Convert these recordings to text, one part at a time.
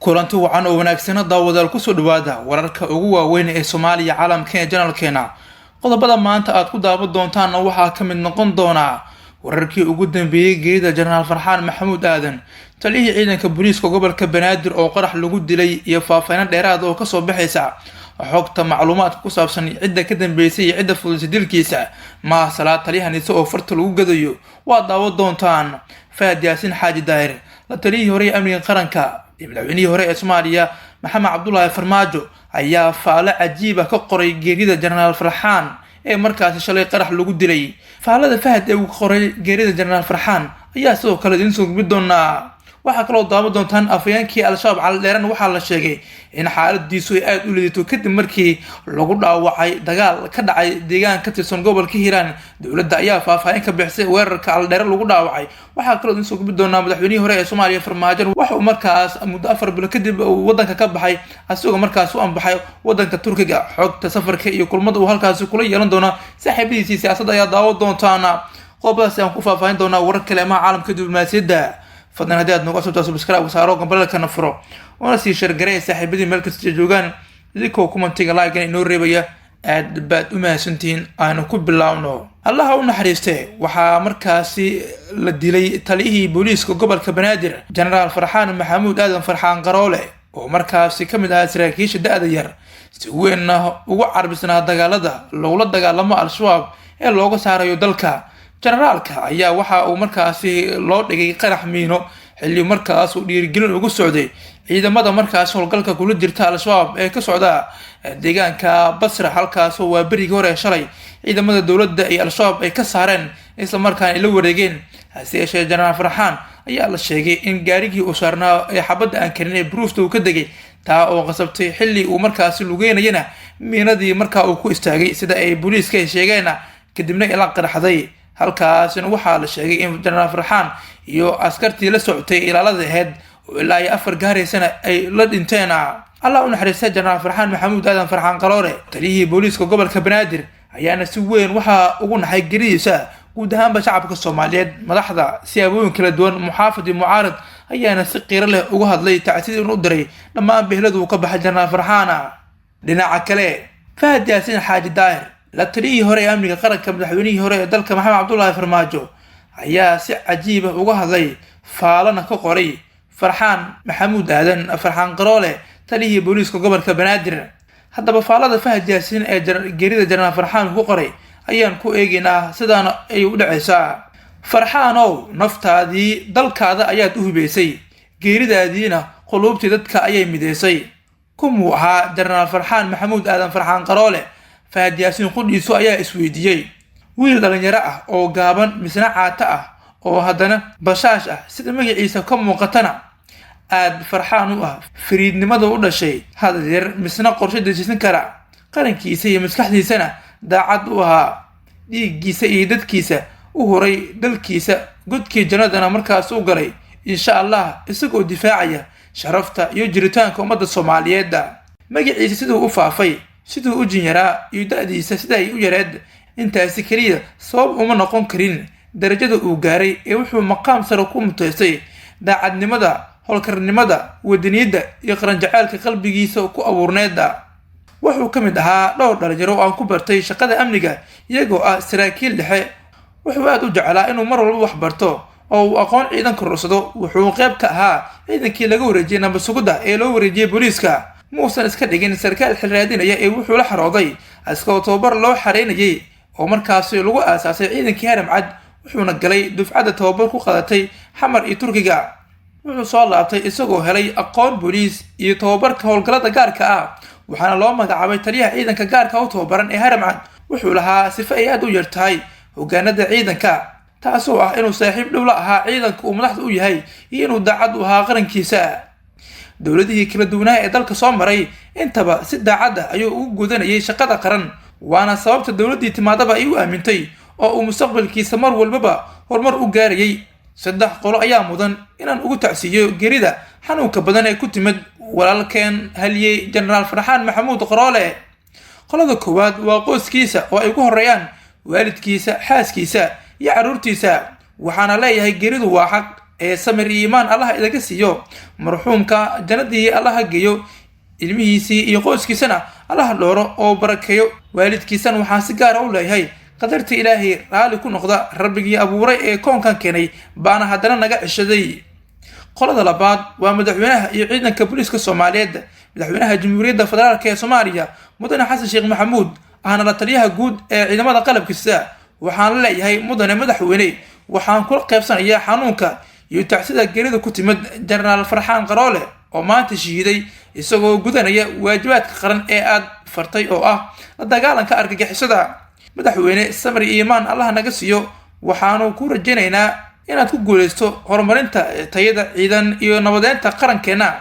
kulanti wacan oo wanaagsan daawadayaal ku soo dhawaada wararka ugu waaweyn ee Soomaaliya caalamka ee janalkeena. Qodobada maanta aad ku daawan doontaan waxaa ka mid noqon doona wararkii ugu dambeeyay geerida General Farxaan Maxamuud Aadan, taliyihii ciidanka booliiska gobolka Banaadir oo qarax lagu dilay iyo faahfaahin dheeraad oo ka soo baxaysa xogta macluumaad ku saabsan cidda ka dambeysay iyo cidda fulisay dilkiisa. Ma salaad taliyahaniisa oo farta lagu gadayo waa daawan doontaan. Fahad Yaasin Xaaji Daahir, la taliyihii hore amniga qaranka madaxweynihii hore ee Soomaaliya Maxamed Cabdullaahi Farmaajo ayaa faalo cajiib ah ka qoray geerida General Farxaan ee markaas shalay qarax lagu dilay. Faalada Fahad ee uu qoray geerida General Farxaan ayaa sidoo kale idin soo gudbin doona. waxaa kaloo daawan doontaan afayeenkii Al-Shabaab Cali Dheeran waxaa la sheegay in xaaladiisu ay aad u liidato kadib markii lagu dhaawacay dagaal ka dhacay deegaan ka tirsan gobolka Hiiraan. Dowladda ayaa faahfaahin ka bixisay weerarka Cali Dheeran lagu dhaawacay. waxaa kaloo idin soo gudbin doonaa madaxweynihii hore ee Soomaaliya Farmaajo waxa uu markaas muddo 4 bil kadib wadanka ka baxay asagoo markaas u anbaxay wadanka Turkiga. xogta safarka iyo kulmada uu halkaas kula yeelan doona saaxiibadiisa siyaasadda ayaa daawan doontaan. qodobadaas aan ku faahfaahin doonaa warar kale ama caalamka diblomaasiyadda. fadlan haddii aad nooga soo subscribe wasaaro gambalka furo oo sii share gareey saaxiibadii meel kasta joogaan idinkoo commentiga like inoo reebaya aad baad u mahadsantihiin. aanu ku bilaawno. allaha u naxariiste waxaa markaasi la dilay taliyihii booliiska gobolka Banaadir General Farxaan Maxamuud Aadan Farxaan Qaroole oo markaasi ka mid ahaa saraakiisha da'da yar si weyn ugu carbisnaa dagaalada loola dagaalamo Al-Shabaab ee looga saarayo dalka. generaalka ayaa waxa uu markaasi loo dhigay qarax miino xilli markaas uu dhiirigelin ugu socday ciidamada markaas howlgalka kula jirta Al-Shabaab ee ka socda deegaanka Basra. halkaas oo waa berigii hore shalay ciidamada dowladda iyo Al-Shabaab ay ka saareen isla markaana la wareegeen. hase yeeshee General Farxaan ayaa la sheegay in gaarigii uu saarnaa ee xabadda aan karin ee bruufta uu ka degay taa oo qasabtay xilli uu markaasi lugeynayana miinadii markaa uu ku istaagay sida ay booliiska sheegeen kadibna ila qaraxday. halkaasina waxaa la sheegay in General Farxaan iyo askartii la socotay ilaalada ahayd oo ilaa 4 gaaraysana ay la dhinteen. allah u naxariistay General Farxaan Maxamuud Aadan Farxaan Qaroole taliyihii booliiska gobolka Banaadir ayaana si weyn waxa ugu naxay geeridiisa guud ahaanba shacabka Soomaaliyeed. madaxda siyaabooyin kala duwan muxaafid iyo mucaarad ayaana si qiiro leh uga hadlay tacsiid u diray dhammaan behladu uu ka baxay General Farxaan. dhinaca kale Fahad Yaasin Xaaji Daahir, la taliyihii hore ee amniga qaranka madaxweynihii hore ee dalka Maxamed Cabdullaahi Farmaajo ayaa si cajiib ah uga hadlay faalana ka qoray Farxaan Maxamuud Aadan Farxaan Qaroole taliyihii booliiska gobolka Banaadir. haddaba faalada Fahad Yaasin ee geerida General Farxaan ku qoray ayaan ku eegaynaa sidaan ay u dhacaysaa. Farxaanow, naftaadii dalkaada ayaad u hubeysay, geeridaadiina quluubtii dadka ayay mideysay. kumuu ahaa General Farxaan Maxamuud Aadan Farxaan Qaroole? Fahad Yaasin qudhiisu ayaa isweydiiyey. wiil dhalinyaro ah oo gaaban misna caata ah oo haddana bashaash ah sida magaciisa ka muuqatana aad farxaan u ah, fariidnimada u dhashay, hadal yar misna qorshe dejisan kara, qarankiisa iyo maskaxdiisana daacad u ahaa, dhiiggiisa iyo dadkiisa u horay dalkiisa godkii jannadana markaas u galay insha Allah isagoo difaacaya sharafta iyo jiritaanka ummadda Soomaaliyeed. magaciisa siduu u faafay, siduu u jinyaraa iyo da'diisa sida ay u yareed intaasi kaliya sabab uma noqon karin darajada uu gaaray ee wuxuu maqaam sare ku mutaystay daacadnimada, howlkarnimada, wadaniyadda iyo qaran jacaylka qalbigiisa ku abuurneeda. wuxuu ka mid ahaa dhowr dhalinyaro aan ku bartay shaqada amniga iyagoo ah saraakiil dhexe. wuxuu aad u jeclaa inuu mar walba wax barto oo uu aqoon ciidan korsado. wuxuu qayb ka ahaa ciidankii laga wareejiyay nabad sugidda ee loo wareejiyay booliiska. muusan iska dhigin sarkaal xil raadinaya ee wuxuu la xarooday askoo tababar loo xareynayay oo markaasi lagu aasaasay ciidankii Haram Cad. wuxuuna galay dufcada tababar ku qadatay Xamar iyo Turkiga. wuxuu soo laabtay isagoo helay aqoon booliis iyo tababarka howlgallada gaarka ah, waxaana loo magacaabay taliyaha ciidanka gaarka u tababaran ee Haram Cad. wuxuu lahaa sifo ay aad u yartahay hogaanada ciidanka, taasoo ah inuu saaxiib dhow la ahaa ciidanka uu madaxda u yahay iyo inuu daacad u ahaa qarankiisa. dowladihii kala duwanaa ee dalka soo maray intaba si daacad ah ayuu ugu gudanayay shaqada qaran, waana sababta dowladdii timaadaba ay u aamintay oo uu mustaqbalkiisa mar walbaba horumar u gaarayay. 3 qolo ayaa mudan inaan ugu tacsiiyo geerida xanuunka badan ee ku timid walaalkeen haliyey General Farxaan Maxamuud Qaroole. qolada koowaad waa qoyskiisa oo ay ugu horeeyaan waalidkiisa, xaaskiisa iyo caruurtiisa. waxaana leeyahay geeridu waa xaq, samir iyo iimaan allaha idaga siiyo, marxuumka jannadii allaha geeyo, ilmihiisii iyo qoyskiisana allaha dhooro oo barakeeyo, waalidkiisana waxaan si gaar ah u leeyahay qadarta ilaahay raali ku noqda, rabbigii abuuray ee koonkan keenay baana haddana naga ceshaday. qolada labaad waa madaxweynaha iyo ciidanka booliiska Soomaaliyeed. madaxweynaha Jamhuuriyadda Federaalka ee Soomaaliya mudane Xasan Sheekh Maxamuud ahna la taliyaha guud ee ciidamada qalabka sida, waxaan leeyahay mudane madaxweyne, waxaan kula qaybsanayaa xanuunka iyo tacsida geerida ku timid Generaal Farxaan Qaroole oo maanta shahiiday isagoo gudanaya waajibaadka qaran ee aad fartay oo ah la dagaalanka argagixisada. madaxweyne samir iyo iimaan allaha naga siiyo, waxaanu ku rajaynaynaa inaad ku guuleysto horumarinta tayada ciidan iyo nabadeynta qarankeena.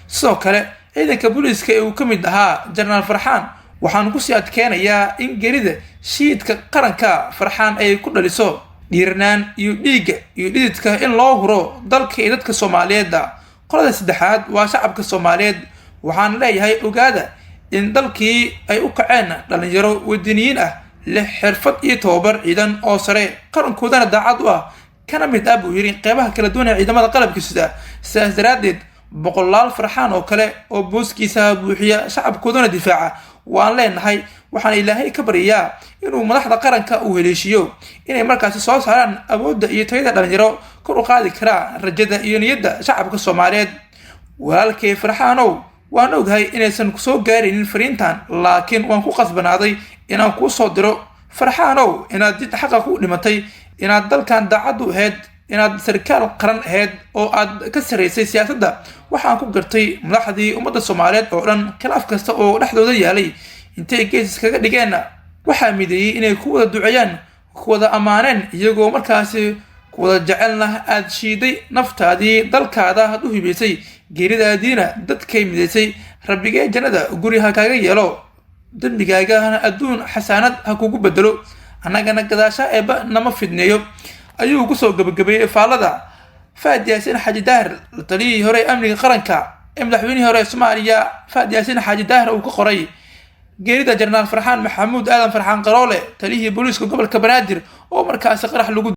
sidoo kale ciidanka booliiska ee uu ka mid ahaa Generaal Farxaan waxaan ku sii adkeenayaa in geerida shiidka qaranka Farxaan ay ku dhaliso dhiirnaan iyo dhiigga iyo dhididka in loo huro dalka iyo dadka Soomaaliyeed. qolada saddexaad waa shacabka Soomaaliyeed. waxaan leeyahay ogaada in dalkii ay u kaceen dhalinyaro wadaniyiin ah leh xirfad iyo tababar ciidan oo sare, qarankoodana daacad u ah, kana mid ah buu yiri qeybaha kala duwan ee ciidamada qalabka sida. sidaas daraadeed boqolaal Farxaan oo kale oo booskiisa buuxiya shacabkoodana difaaca waan leenahay. waxaan ilaahay ka baryayaa inuu madaxda qaranka u heleeshiyo inay markaasi soo saaraan awoodda iyo tayada dhalinyaro kor u qaadi kara rajada iyo niyadda shacabka Soomaaliyeed. walaalkay Farxaanow, waan ogahay inaysan ku soo gaaraynin fariintan, laakiin waan ku qasbanaaday inaan kuu soo diro. Farxaanow, inaad jid xaqa ku dhimatay, inaad dalkan daacad u ahayd, inaad sarkaal qaran ahayd oo aad ka saraysay siyaasadda, waxaan ku gartay madaxdii ummadda Soomaaliyeed oo dhan khilaaf kasta oo dhexdooda yaalay intay gees kaga dhigeen waxaa mideeyay inay ku wada duceeyaan, ku wada ammaaneen, iyagoo markaasi ku wada jecelna aad shiiday naftaadii dalkaada had u hibaysay, geeridaadiina dadkay midaysay. rabbigee jannada guri ha kaaga yeelo, dembigaagana adduun xasaanad ha kugu bedelo, annagana gadaasha eebba nama fidneeyo, ayuu ku soo gabagabeeyey faalada Fahad Yaasiin Xaaji Daahir, la taliyihii hore amniga qaranka ee madaxweynihii hore Soomaaliya Fahad Yaasiin Xaaji Daahir uu ka qoray geerida Generaal Farxaan Maxamuud Aadan Farxaan Qaroole, taliyihii booliiska gobolka Banaadir oo markaasi qarax lagu